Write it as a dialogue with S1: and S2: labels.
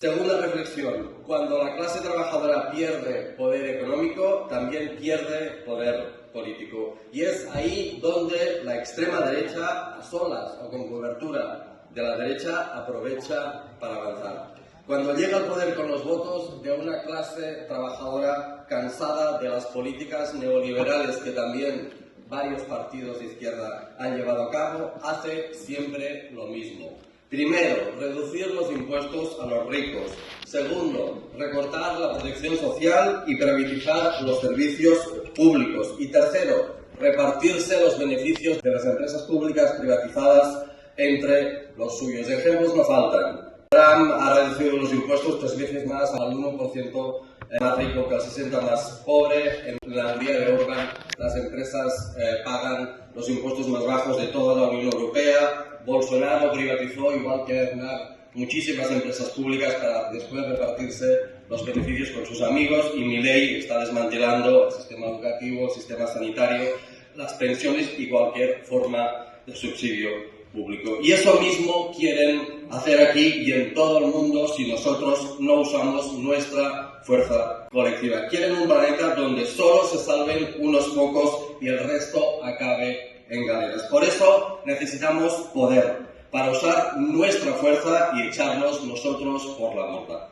S1: Segunda reflexión, cuando la clase trabajadora pierde poder económico, también pierde poder político. Y es ahí donde la extrema derecha, a solas o con cobertura de la derecha, aprovecha para avanzar. Cuando llega al poder con los votos de una clase trabajadora cansada de las políticas neoliberales que también varios partidos de izquierda han llevado a cabo, hace siempre lo mismo. Primero, reducir los impuestos a los ricos. Segundo, recortar la protección social y privatizar los servicios públicos. Y tercero, repartirse los beneficios de las empresas públicas privatizadas entre los suyos. Ejemplos no faltan. Trump ha reducido los impuestos 3 veces más al 1% más rico que al 60% más pobre. En la Hungría de Orbán, las empresas pagan los impuestos más bajos de toda la Unión Europea. Bolsonaro privatizó, igual que Aznar, muchísimas empresas públicas para después repartirse los beneficios con sus amigos, y Milei está desmantelando el sistema educativo, el sistema sanitario, las pensiones y cualquier forma de subsidio público. Y eso mismo quieren hacer aquí y en todo el mundo si nosotros no usamos nuestra fuerza colectiva. Quieren un planeta donde solo se salven unos pocos y el resto acabe en galeras. Por eso necesitamos poder, para usar nuestra fuerza y echarnos nosotros por la borda.